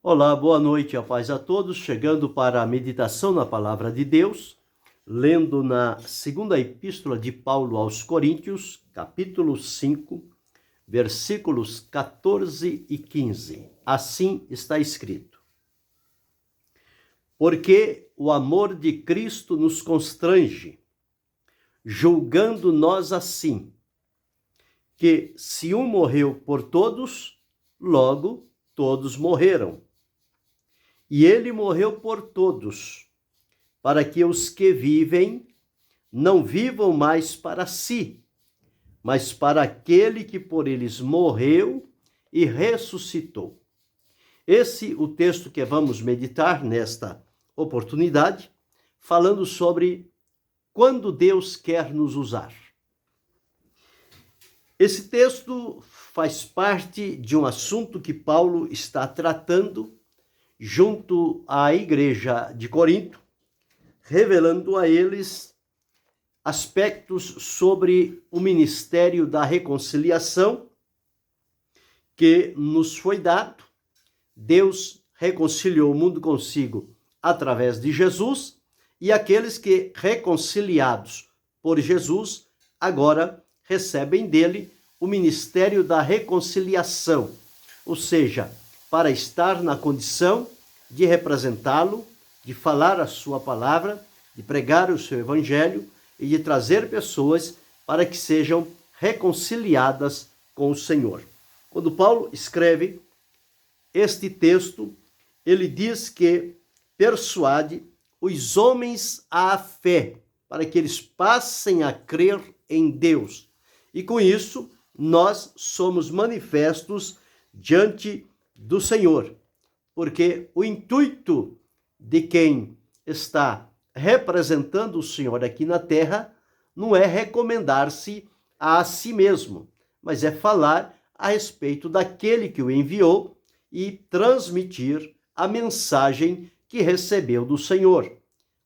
Olá, boa noite, a paz a todos. Chegando para a meditação na Palavra de Deus, lendo na segunda epístola de Paulo aos Coríntios, capítulo 5, versículos 14 e 15. Assim está escrito: Porque o amor de Cristo nos constrange, julgando nós assim, que se um morreu por todos, logo todos morreram. E ele morreu por todos, para que os que vivem não vivam mais para si, mas para aquele que por eles morreu e ressuscitou. Esse é o texto que vamos meditar nesta oportunidade, falando sobre quando Deus quer nos usar. Esse texto faz parte de um assunto que Paulo está tratando junto à igreja de Corinto, revelando a eles aspectos sobre o ministério da reconciliação que nos foi dado. Deus reconciliou o mundo consigo através de Jesus, e aqueles que, reconciliados por Jesus, agora recebem dele o ministério da reconciliação, ou seja, para estar na condição de representá-lo, de falar a sua palavra, de pregar o seu evangelho e de trazer pessoas para que sejam reconciliadas com o Senhor. Quando Paulo escreve este texto, ele diz que persuade os homens à fé, para que eles passem a crer em Deus. E com isso, nós somos manifestos diante do Senhor, porque o intuito de quem está representando o Senhor aqui na terra não é recomendar-se a si mesmo, mas é falar a respeito daquele que o enviou e transmitir a mensagem que recebeu do Senhor.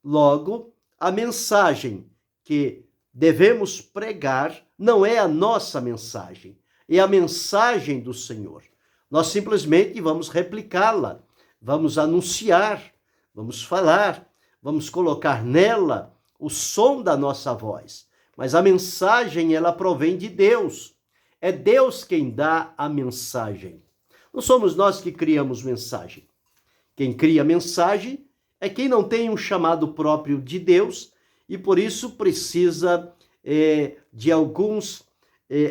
Logo, a mensagem que devemos pregar não é a nossa mensagem, é a mensagem do Senhor. Nós simplesmente vamos replicá-la, vamos anunciar, vamos falar, vamos colocar nela o som da nossa voz. Mas a mensagem, ela provém de Deus. É Deus quem dá a mensagem. Não somos nós que criamos mensagem. Quem cria mensagem é quem não tem um chamado próprio de Deus e por isso precisa de alguns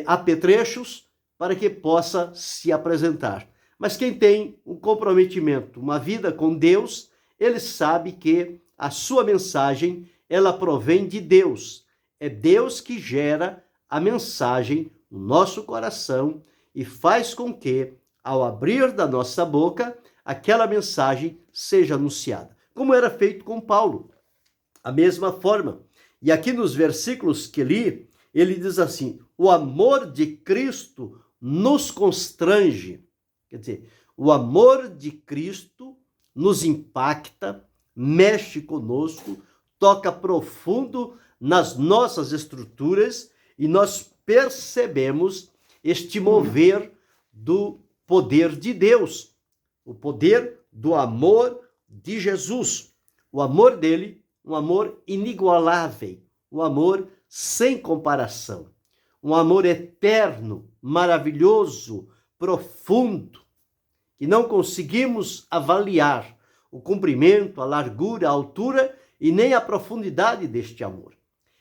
apetrechos para que possa se apresentar. Mas quem tem um comprometimento, uma vida com Deus, ele sabe que a sua mensagem, ela provém de Deus. É Deus que gera a mensagem no nosso coração e faz com que, ao abrir da nossa boca, aquela mensagem seja anunciada. Como era feito com Paulo. A mesma forma. E aqui nos versículos que li, ele diz assim: o amor de Cristo nos constrange. Quer dizer, o amor de Cristo nos impacta, mexe conosco, toca profundo nas nossas estruturas e nós percebemos este mover do poder de Deus, o poder do amor de Jesus. O amor dele, um amor inigualável, um amor sem comparação. Um amor eterno, maravilhoso, profundo, que não conseguimos avaliar o comprimento, a largura, a altura e nem a profundidade deste amor.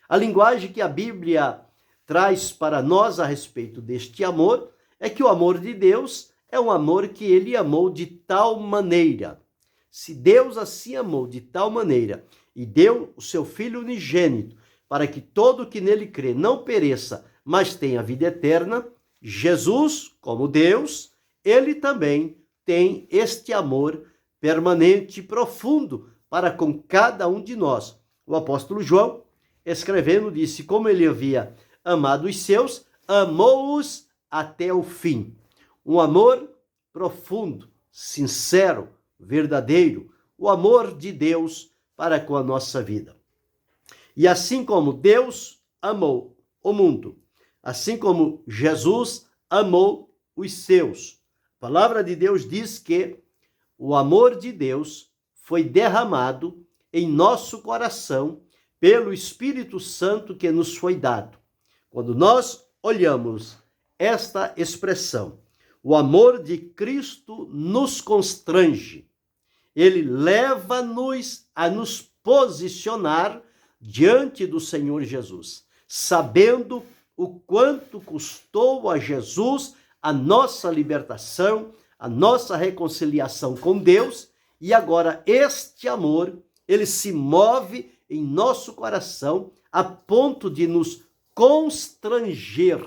A linguagem que a Bíblia traz para nós a respeito deste amor é que o amor de Deus é um amor que ele amou de tal maneira. Se Deus assim amou de tal maneira e deu o seu Filho unigênito para que todo que nele crê não pereça, mas tenha vida eterna, Jesus, como Deus, ele também tem este amor permanente e profundo para com cada um de nós. O apóstolo João, escrevendo, disse: como ele havia amado os seus, amou-os até o fim. Um amor profundo, sincero, verdadeiro, o amor de Deus para com a nossa vida. E assim como Deus amou o mundo, assim como Jesus amou os seus. A palavra de Deus diz que o amor de Deus foi derramado em nosso coração pelo Espírito Santo que nos foi dado. Quando nós olhamos esta expressão, o amor de Cristo nos constrange, ele leva-nos a nos posicionar diante do Senhor Jesus, sabendo o quanto custou a Jesus a nossa libertação, a nossa reconciliação com Deus, e agora este amor, ele se move em nosso coração a ponto de nos constranger,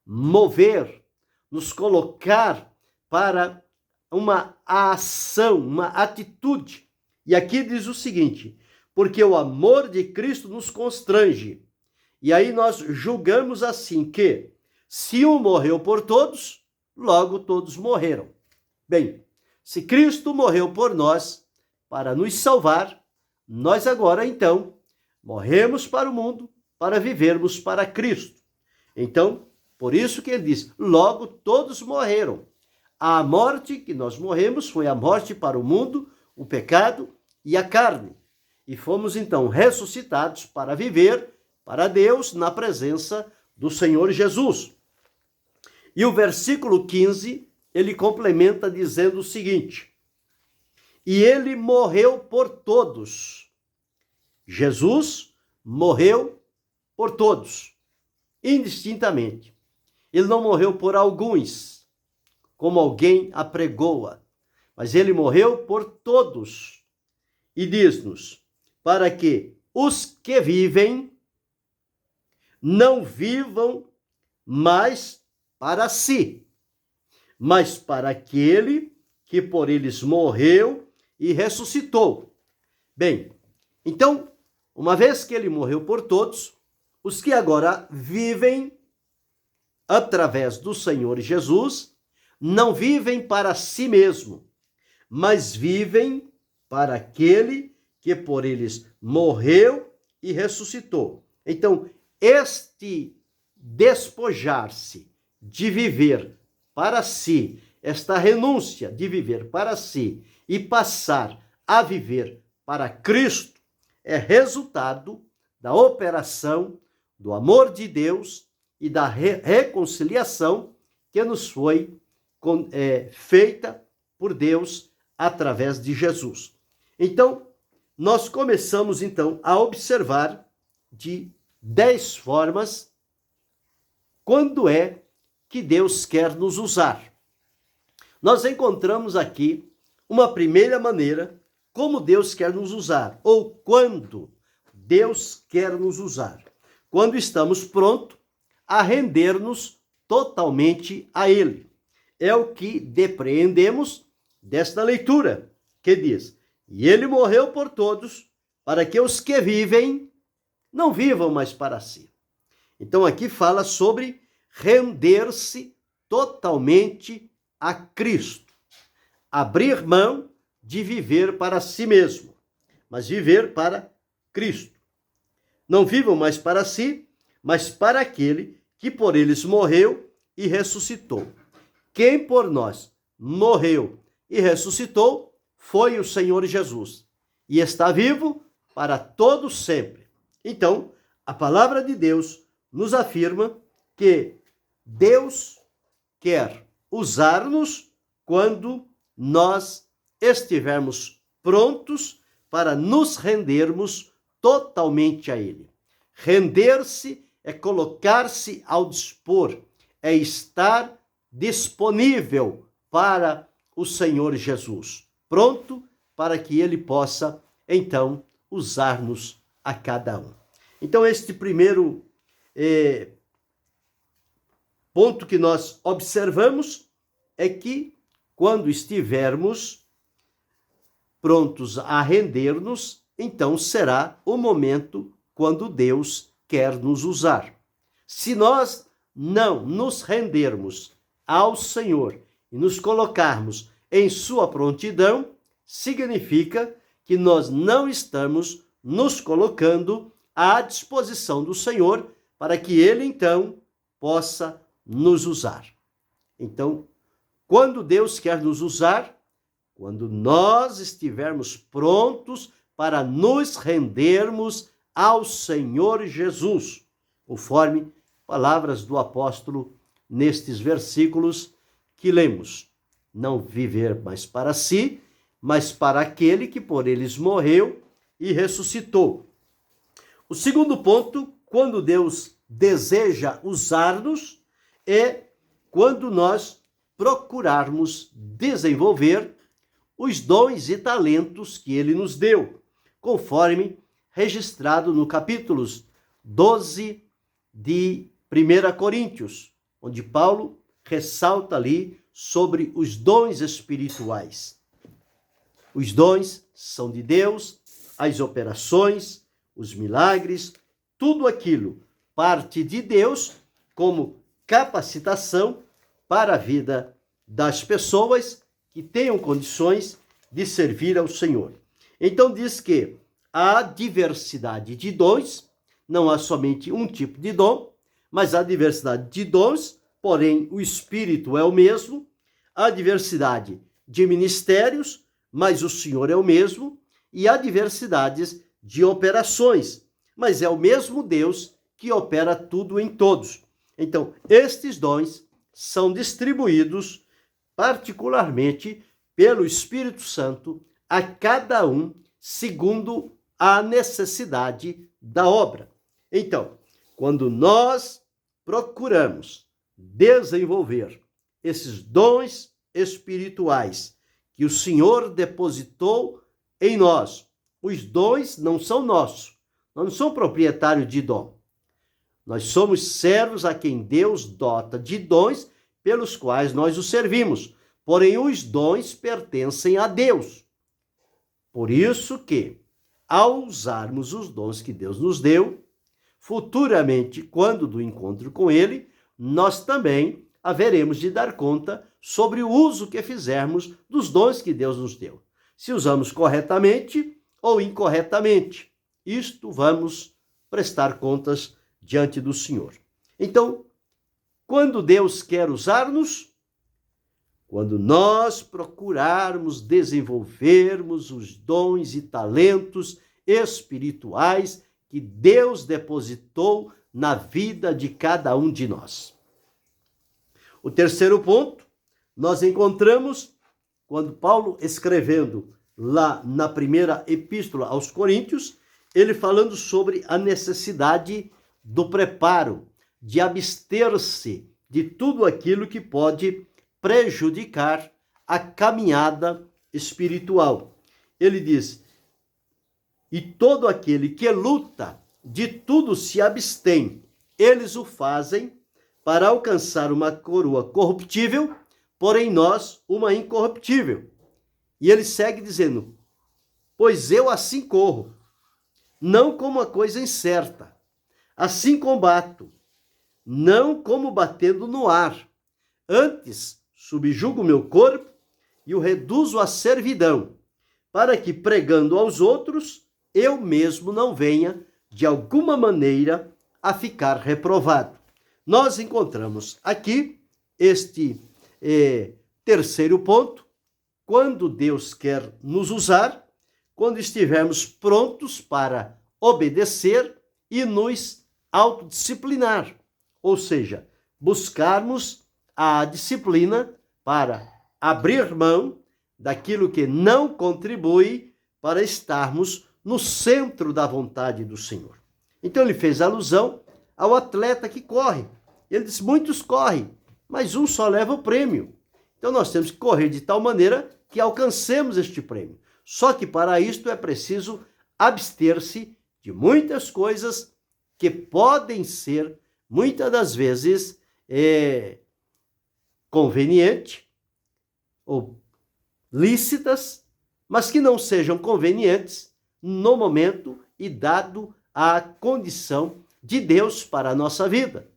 mover, nos colocar para uma ação, uma atitude. E aqui diz o seguinte: porque o amor de Cristo nos constrange. E aí nós julgamos assim que, se um morreu por todos, logo todos morreram. Bem, se Cristo morreu por nós para nos salvar, nós agora então morremos para o mundo para vivermos para Cristo. Então, por isso que ele diz, logo todos morreram. A morte que nós morremos foi a morte para o mundo, o pecado e a carne. E fomos então ressuscitados para viver para Deus na presença do Senhor Jesus. E o versículo 15, ele complementa dizendo o seguinte: e ele morreu por todos. Jesus morreu por todos, indistintamente. Ele não morreu por alguns, como alguém apregoa, mas ele morreu por todos. E diz-nos, para que os que vivem não vivam mais para si, mas para aquele que por eles morreu e ressuscitou. Bem, então, uma vez que ele morreu por todos, os que agora vivem através do Senhor Jesus, não vivem para si mesmo, mas vivem para aquele que por eles morreu e ressuscitou. Então, este despojar-se de viver para si, esta renúncia de viver para si e passar a viver para Cristo, é resultado da operação do amor de Deus e da reconciliação que nos foi feita por Deus através de Jesus. Então, nós começamos então a observar de 10 formas quando é que Deus quer nos usar. Nós encontramos aqui uma primeira maneira como Deus quer nos usar, ou quando Deus quer nos usar. Quando estamos prontos a render-nos totalmente a Ele. É o que depreendemos desta leitura, que diz, e Ele morreu por todos, para que os que vivem não vivam mais para si. Então aqui fala sobre render-se totalmente a Cristo. Abrir mão de viver para si mesmo, mas viver para Cristo. Não vivam mais para si, mas para aquele que por eles morreu e ressuscitou. Quem por nós morreu e ressuscitou foi o Senhor Jesus, e está vivo para todo sempre. Então, a palavra de Deus nos afirma que Deus quer usar-nos quando nós estivermos prontos para nos rendermos totalmente a Ele. Render-se é colocar-se ao dispor, é estar disponível para o Senhor Jesus, pronto para que Ele possa, então, usar-nos a cada um. Então, este primeiro ponto que nós observamos é que, quando estivermos prontos a render-nos, então será o momento quando Deus quer nos usar. Se nós não nos rendermos ao Senhor e nos colocarmos em sua prontidão, significa que nós não estamos nos colocando à disposição do Senhor para que Ele, então, possa nos usar. Então, quando Deus quer nos usar, quando nós estivermos prontos para nos rendermos ao Senhor Jesus, conforme palavras do apóstolo nestes versículos que lemos. Não viver mais para si, mas para aquele que por eles morreu e ressuscitou. O segundo ponto, quando Deus deseja usar-nos, é quando nós procurarmos desenvolver os dons e talentos que ele nos deu, conforme registrado no capítulos 12 de 1 Coríntios, onde Paulo ressalta ali sobre os dons espirituais. Os dons são de Deus, as operações, os milagres, tudo aquilo parte de Deus como capacitação para a vida das pessoas que tenham condições de servir ao Senhor. Então diz que há diversidade de dons, não há somente um tipo de dom, mas há diversidade de dons, porém o Espírito é o mesmo, há diversidade de ministérios, mas o Senhor é o mesmo, e há diversidades de operações, mas é o mesmo Deus que opera tudo em todos. Então, estes dons são distribuídos particularmente pelo Espírito Santo a cada um segundo a necessidade da obra. Então, quando nós procuramos desenvolver esses dons espirituais que o Senhor depositou em nós, os dons não são nossos, nós não somos proprietários de dom. Nós somos servos a quem Deus dota de dons pelos quais nós o servimos. Porém, os dons pertencem a Deus. Por isso que, ao usarmos os dons que Deus nos deu, futuramente, quando do encontro com Ele, nós também haveremos de dar conta sobre o uso que fizermos dos dons que Deus nos deu. Se usamos corretamente ou incorretamente, isto vamos prestar contas diante do Senhor. Então, quando Deus quer usar-nos, quando nós procurarmos desenvolvermos os dons e talentos espirituais que Deus depositou na vida de cada um de nós. O terceiro ponto, nós encontramos quando Paulo, escrevendo lá na primeira epístola aos Coríntios, ele falando sobre a necessidade do preparo, de abster-se de tudo aquilo que pode prejudicar a caminhada espiritual. Ele diz: e todo aquele que luta, de tudo se abstém. Eles o fazem para alcançar uma coroa corruptível, porém nós uma incorruptível. E ele segue dizendo: pois eu assim corro, não como a coisa incerta, assim combato, não como batendo no ar. Antes subjugo o meu corpo e o reduzo à servidão, para que, pregando aos outros, eu mesmo não venha, de alguma maneira, a ficar reprovado. Nós encontramos aqui este terceiro ponto, quando Deus quer nos usar, quando estivermos prontos para obedecer e nos autodisciplinar, ou seja, buscarmos a disciplina para abrir mão daquilo que não contribui para estarmos no centro da vontade do Senhor. Então ele fez alusão ao atleta que corre. Ele disse: muitos correm, mas um só leva o prêmio. Então nós temos que correr de tal maneira que alcancemos este prêmio. Só que para isto é preciso abster-se de muitas coisas que podem ser, muitas das vezes, convenientes ou lícitas, mas que não sejam convenientes no momento e dado a condição de Deus para a nossa vida.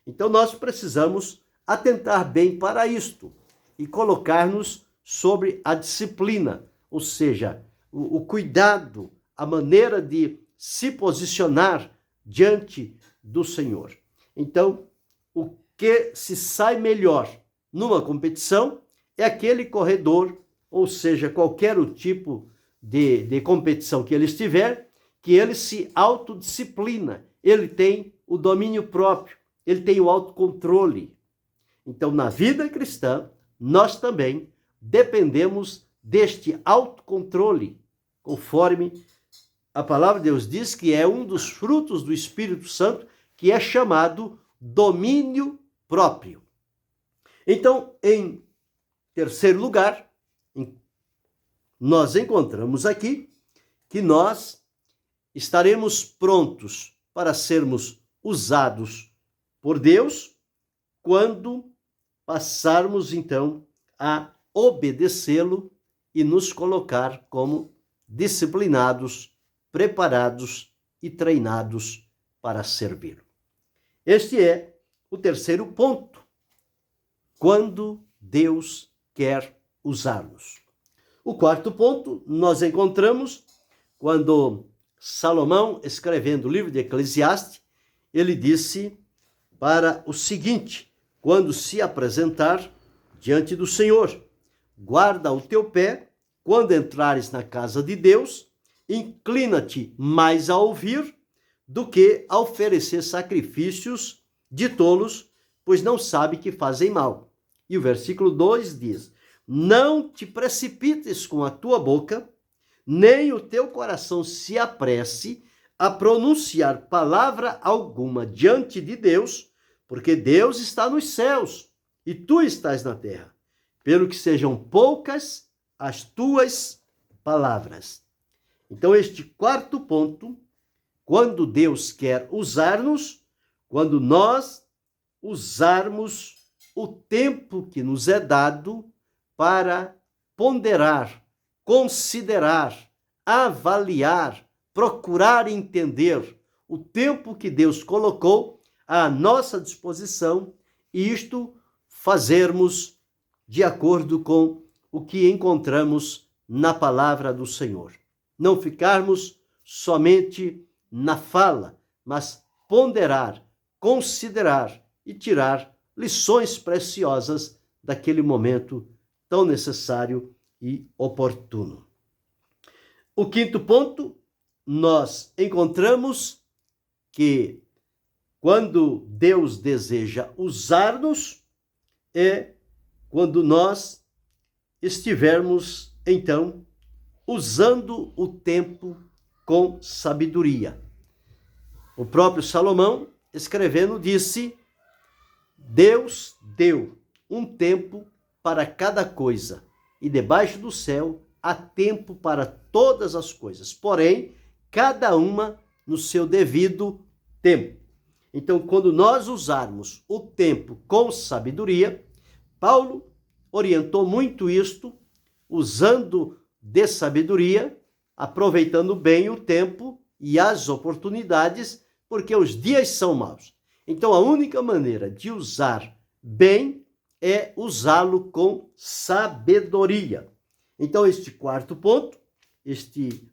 Então nós precisamos atentar bem para isto e colocar-nos sobre a disciplina, ou seja, o cuidado, a maneira de se posicionar diante do Senhor. Então, o que se sai melhor numa competição é aquele corredor ou seja, qualquer o tipo de competição que ele estiver, que ele se autodisciplina, ele tem o domínio próprio, ele tem o autocontrole. Então, na vida cristã, nós também dependemos deste autocontrole, conforme a palavra de Deus diz que é um dos frutos do Espírito Santo, que é chamado domínio próprio. Então, em terceiro lugar, nós encontramos aqui que nós estaremos prontos para sermos usados por Deus quando passarmos, então, a obedecê-lo e nos colocar como disciplinados, preparados e treinados para servi-lo. Este é o terceiro ponto, quando Deus quer usar-nos. O quarto ponto nós encontramos quando Salomão, escrevendo o livro de Eclesiastes, ele disse para o seguinte: quando se apresentar diante do Senhor, guarda o teu pé, quando entrares na casa de Deus, inclina-te mais a ouvir do que a oferecer sacrifícios de tolos, pois não sabe que fazem mal. E o versículo 2 diz: não te precipites com a tua boca, nem o teu coração se apresse a pronunciar palavra alguma diante de Deus, porque Deus está nos céus e tu estás na terra, pelo que sejam poucas as tuas palavras. Então, este quarto ponto, quando Deus quer usar-nos, quando nós usarmos o tempo que nos é dado para ponderar, considerar, avaliar, procurar entender o tempo que Deus colocou à nossa disposição, e isto fazermos de acordo com o que encontramos na palavra do Senhor. Não ficarmos somente na fala, mas ponderar, considerar e tirar lições preciosas daquele momento tão necessário e oportuno. O quinto ponto, nós encontramos que quando Deus deseja usar-nos, é quando nós estivermos, então, usando o tempo com sabedoria. O próprio Salomão, escrevendo, disse: Deus deu um tempo para cada coisa, e debaixo do céu há tempo para todas as coisas, porém, cada uma no seu devido tempo. Então, quando nós usarmos o tempo com sabedoria, Paulo orientou muito isto, usando de sabedoria, aproveitando bem o tempo e as oportunidades, porque os dias são maus. Então, a única maneira de usar bem é usá-lo com sabedoria. Então, este quarto ponto,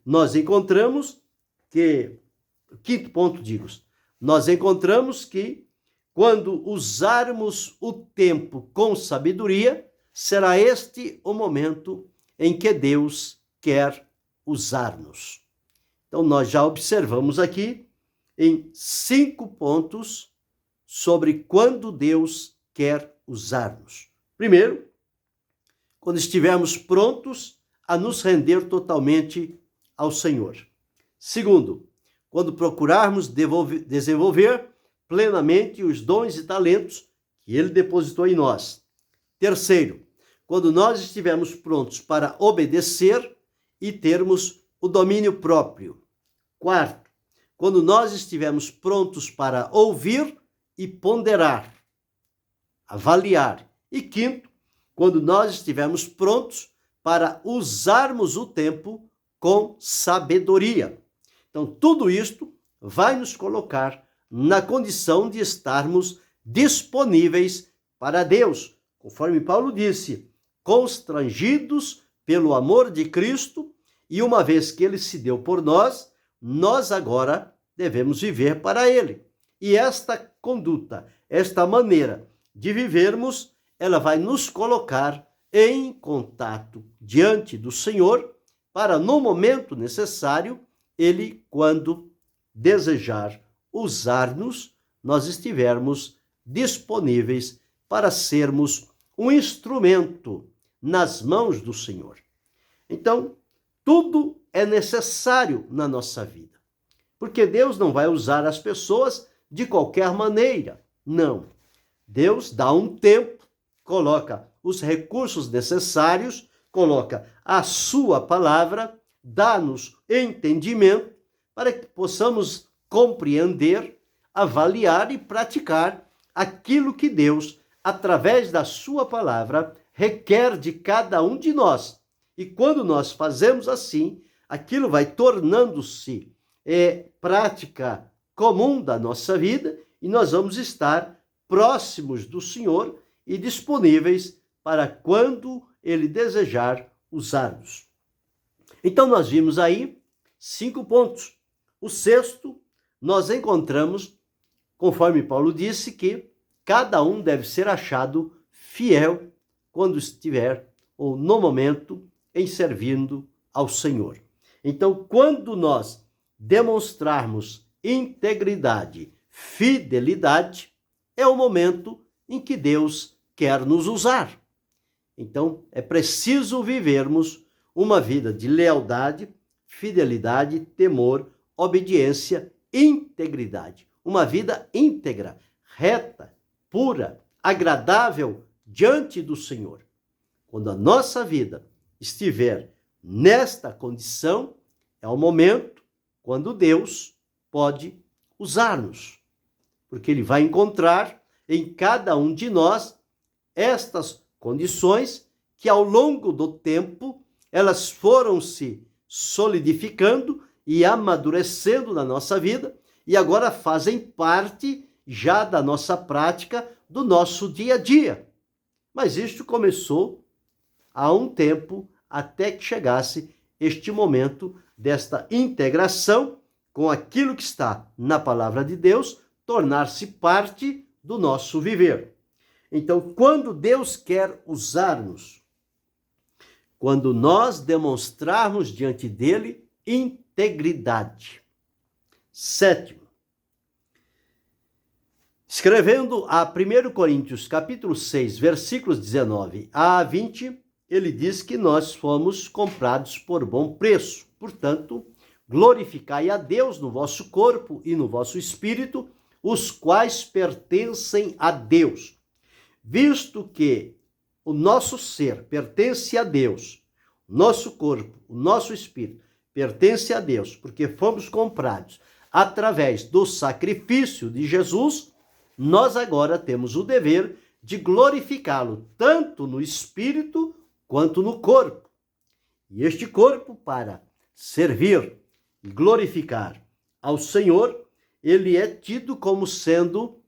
nós encontramos que, quinto ponto, nós encontramos que quando usarmos o tempo com sabedoria, será este o momento em que Deus quer usar-nos. Então, nós já observamos aqui em 5 pontos sobre quando Deus quer usar-nos. Primeiro, quando estivermos prontos a nos render totalmente ao Senhor. Segundo, quando procurarmos desenvolver plenamente os dons e talentos que Ele depositou em nós. Terceiro, quando nós estivermos prontos para obedecer e termos o domínio próprio. Quarto, quando nós estivermos prontos para ouvir e ponderar, avaliar. E quinto, quando nós estivermos prontos para usarmos o tempo com sabedoria. Então, tudo isto vai nos colocar na condição de estarmos disponíveis para Deus, conforme Paulo disse, constrangidos pelo amor de Cristo, e uma vez que Ele se deu por nós, nós agora devemos viver para Ele. E esta conduta, esta maneira de vivermos, ela vai nos colocar em contato diante do Senhor, para no momento necessário, Ele, quando desejar usar-nos, nós estivermos disponíveis para sermos um instrumento nas mãos do Senhor. Então, tudo é necessário na nossa vida, porque Deus não vai usar as pessoas de qualquer maneira, não. Deus dá um tempo, coloca os recursos necessários, coloca a sua palavra, dá-nos entendimento para que possamos compreender, avaliar e praticar aquilo que Deus, através da sua palavra, requer de cada um de nós. E quando nós fazemos assim, aquilo vai tornando-se prática comum da nossa vida e nós vamos estar próximos do Senhor e disponíveis para quando Ele desejar usar-nos. Então nós vimos aí 5 pontos. O sexto, nós encontramos, conforme Paulo disse, que cada um deve ser achado fiel quando estiver ou no momento em servindo ao Senhor. Então, quando nós demonstrarmos integridade, fidelidade, é o momento em que Deus quer nos usar. Então, é preciso vivermos uma vida de lealdade, fidelidade, temor, obediência, integridade. Uma vida íntegra, reta, pura, agradável diante do Senhor. Quando a nossa vida estiver nesta condição, é o momento quando Deus pode usar-nos, porque Ele vai encontrar em cada um de nós estas condições que ao longo do tempo elas foram se solidificando e amadurecendo na nossa vida e agora fazem parte já da nossa prática, do nosso dia a dia. Mas isto começou há um tempo até que chegasse este momento desta integração com aquilo que está na palavra de Deus, tornar-se parte do nosso viver. Então, quando Deus quer usar-nos, quando nós demonstrarmos diante dele integridade. Sétimo, escrevendo a 1 Coríntios, capítulo 6, versículos 19 a 20, ele diz que nós fomos comprados por bom preço. Portanto, glorificai a Deus no vosso corpo e no vosso espírito, os quais pertencem a Deus. Visto que o nosso ser pertence a Deus, o nosso corpo, o nosso espírito pertence a Deus, porque fomos comprados através do sacrifício de Jesus, nós agora temos o dever de glorificá-lo, tanto no espírito quanto no corpo. E este corpo, para servir e glorificar ao Senhor, ele é tido como sendo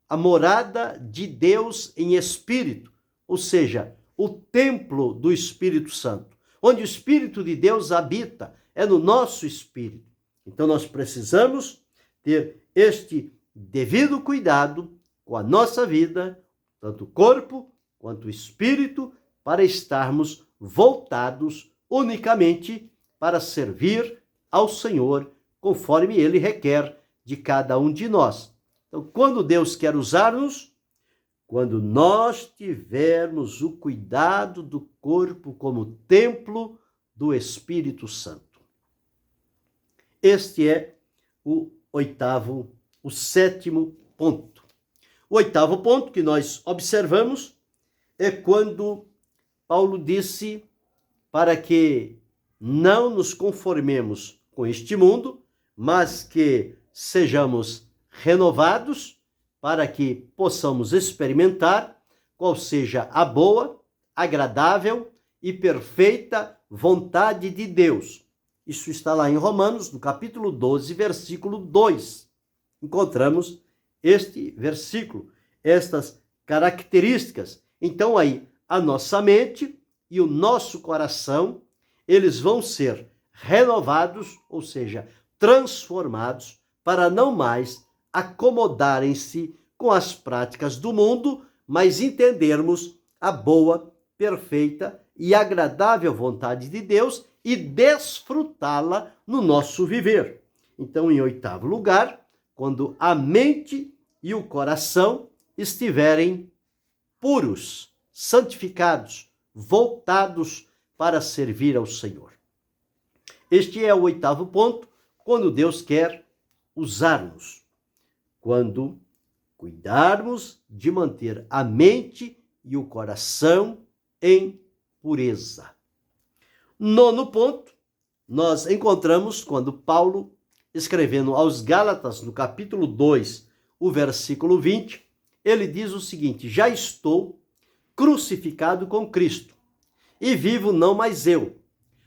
a morada de Deus em espírito, ou seja, o templo do Espírito Santo, onde o Espírito de Deus habita, é no nosso espírito. Então nós precisamos ter este devido cuidado com a nossa vida, tanto o corpo quanto o espírito, para estarmos voltados unicamente para servir ao Senhor, conforme Ele requer de cada um de nós. Então, quando Deus quer usar-nos, quando nós tivermos o cuidado do corpo como templo do Espírito Santo. Este é o sétimo ponto. O oitavo ponto que nós observamos é quando Paulo disse para que não nos conformemos com este mundo, mas que sejamos renovados para que possamos experimentar qual seja a boa, agradável e perfeita vontade de Deus. Isso está lá em Romanos, no capítulo 12, versículo 2. Encontramos este versículo, estas características. Então aí, a nossa mente e o nosso coração, eles vão ser renovados, ou seja, transformados, para não mais acomodarem-se com as práticas do mundo, mas entendermos a boa, perfeita e agradável vontade de Deus e desfrutá-la no nosso viver. Então, em oitavo lugar, quando a mente e o coração estiverem puros, santificados, voltados para servir ao Senhor. Este é o oitavo ponto, quando Deus quer usar-nos. Quando cuidarmos de manter a mente e o coração em pureza. Nono ponto, nós encontramos quando Paulo, escrevendo aos Gálatas, no capítulo 2, o versículo 20, ele diz o seguinte: já estou crucificado com Cristo, e vivo não mais eu,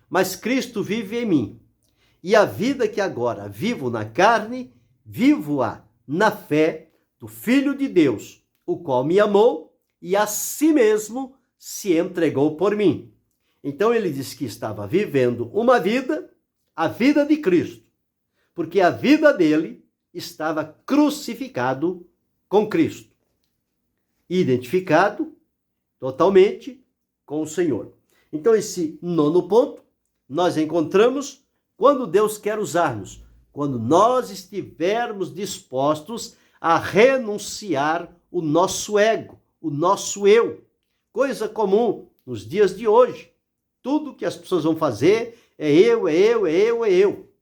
mas Cristo vive em mim. E a vida que agora vivo na carne, vivo-a na fé do Filho de Deus, o qual me amou e a si mesmo se entregou por mim. Então ele diz que estava vivendo uma vida, a vida de Cristo, porque a vida dele estava crucificado com Cristo, identificado totalmente com o Senhor. Então esse nono ponto nós encontramos quando Deus quer usar-nos, quando nós estivermos dispostos a renunciar o nosso ego, o nosso eu. Coisa comum nos dias de hoje. Tudo que as pessoas vão fazer é eu, é eu, é eu, é eu.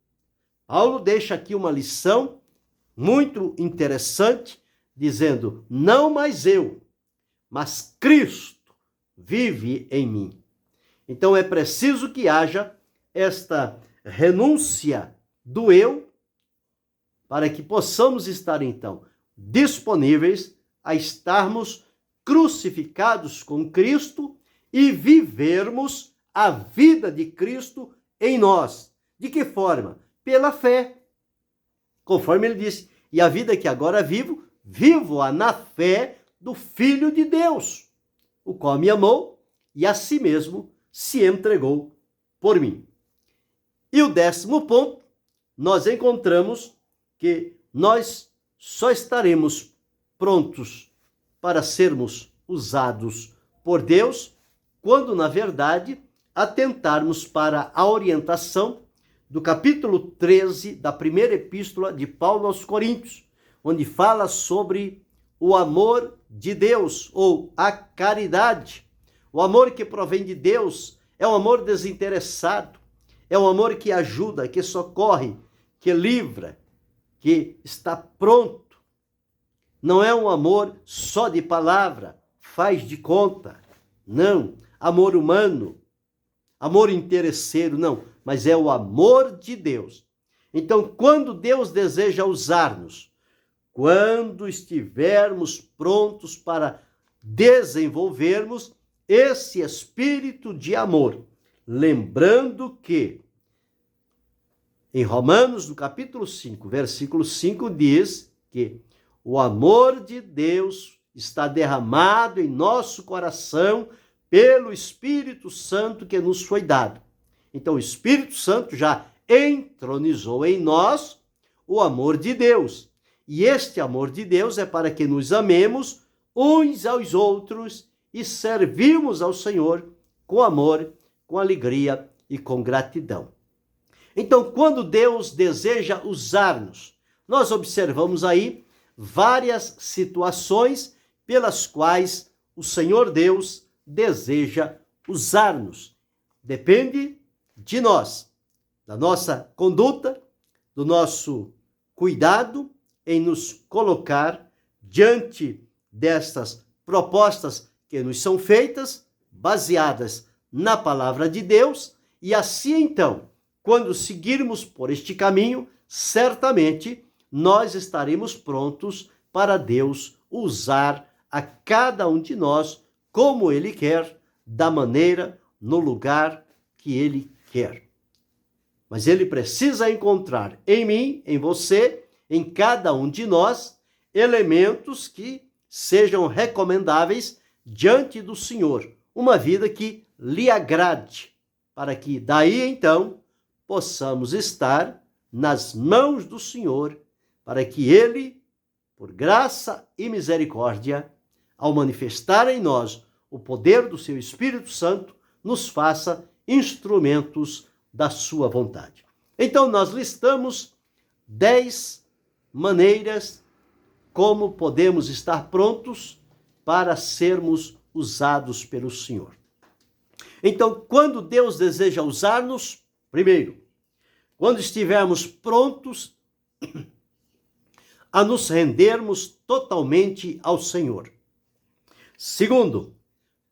Paulo deixa aqui uma lição muito interessante, dizendo: não mais eu, mas Cristo vive em mim. Então é preciso que haja esta renúncia do eu, para que possamos estar então disponíveis a estarmos crucificados com Cristo e vivermos a vida de Cristo em nós. De que forma? Pela fé. Conforme ele disse, e a vida que agora vivo, vivo-a na fé do Filho de Deus, o qual me amou e a si mesmo se entregou por mim. E o 10º ponto, nós encontramos que nós só estaremos prontos para sermos usados por Deus quando, na verdade, atentarmos para a orientação do capítulo 13 da primeira epístola de Paulo aos Coríntios, onde fala sobre o amor de Deus, ou a caridade. O amor que provém de Deus é um amor desinteressado, é um amor que ajuda, que socorre, que livra, que está pronto. Não é um amor só de palavra, faz de conta. Não, amor humano, amor interesseiro, não, mas é o amor de Deus. Então, quando Deus deseja usar-nos, quando estivermos prontos para desenvolvermos esse espírito de amor, lembrando que em Romanos, no capítulo 5, versículo 5, diz que o amor de Deus está derramado em nosso coração pelo Espírito Santo que nos foi dado. Então, o Espírito Santo já entronizou em nós o amor de Deus. E este amor de Deus é para que nos amemos uns aos outros e servimos ao Senhor com amor, com alegria e com gratidão. Então, quando Deus deseja usar-nos, nós observamos aí várias situações pelas quais o Senhor Deus deseja usar-nos. Depende de nós, da nossa conduta, do nosso cuidado em nos colocar diante destas propostas que nos são feitas, baseadas na palavra de Deus, e assim então, quando seguirmos por este caminho, certamente nós estaremos prontos para Deus usar a cada um de nós como Ele quer, da maneira, no lugar que Ele quer. Mas Ele precisa encontrar em mim, em você, em cada um de nós, elementos que sejam recomendáveis diante do Senhor. Uma vida que lhe agrade, para que daí então possamos estar nas mãos do Senhor, para que Ele, por graça e misericórdia, ao manifestar em nós o poder do seu Espírito Santo nos faça instrumentos da sua vontade. Então, nós listamos 10 maneiras como podemos estar prontos para sermos usados pelo Senhor. Então, quando Deus deseja usar-nos, primeiro, quando estivermos prontos a nos rendermos totalmente ao Senhor. Segundo,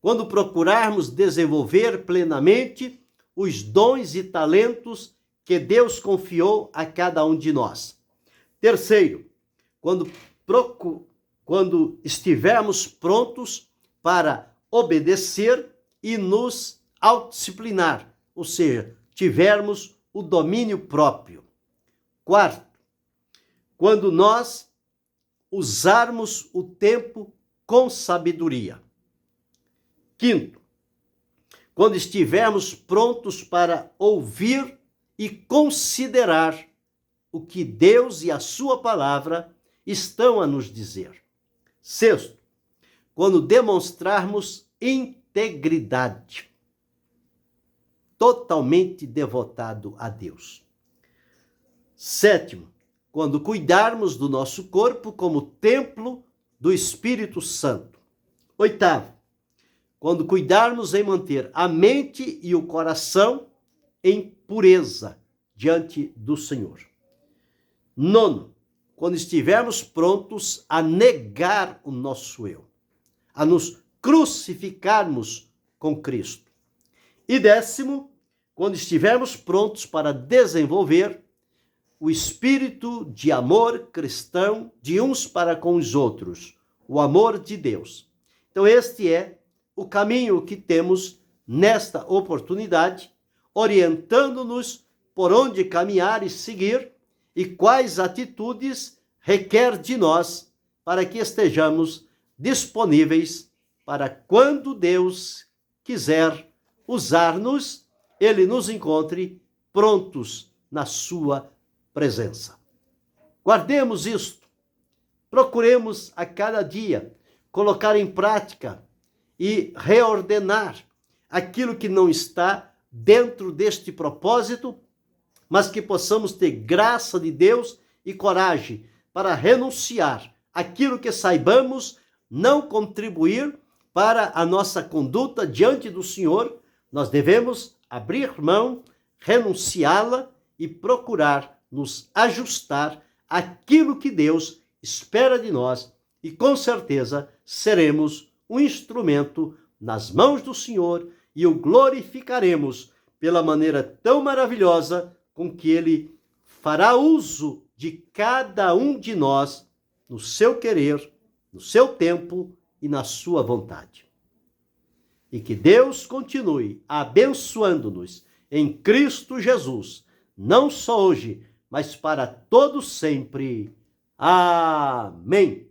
quando procurarmos desenvolver plenamente os dons e talentos que Deus confiou a cada um de nós. Terceiro, quando estivermos prontos para obedecer e nos autodisciplinar, ou seja, tivermos o domínio próprio. Quarto, quando nós usarmos o tempo com sabedoria. Quinto, quando estivermos prontos para ouvir e considerar o que Deus e a sua palavra estão a nos dizer. Sexto, quando demonstrarmos integridade, totalmente devotado a Deus. Sétimo, quando cuidarmos do nosso corpo como templo do Espírito Santo. Oitavo, quando cuidarmos em manter a mente e o coração em pureza diante do Senhor. Nono, quando estivermos prontos a negar o nosso eu, a nos crucificarmos com Cristo. E décimo, quando estivermos prontos para desenvolver o espírito de amor cristão de uns para com os outros, o amor de Deus. Então este é o caminho que temos nesta oportunidade, orientando-nos por onde caminhar e seguir e quais atitudes requer de nós para que estejamos disponíveis para quando Deus quiser usar-nos, Ele nos encontre prontos na sua presença. Guardemos isto, procuremos a cada dia colocar em prática e reordenar aquilo que não está dentro deste propósito, mas que possamos ter graça de Deus e coragem para renunciar aquilo que saibamos não contribuir para a nossa conduta diante do Senhor. Nós devemos abrir mão, renunciá-la e procurar nos ajustar àquilo que Deus espera de nós e com certeza seremos um instrumento nas mãos do Senhor e o glorificaremos pela maneira tão maravilhosa com que Ele fará uso de cada um de nós no seu querer, no seu tempo e na sua vontade. E que Deus continue abençoando-nos em Cristo Jesus, não só hoje, mas para todo sempre. Amém.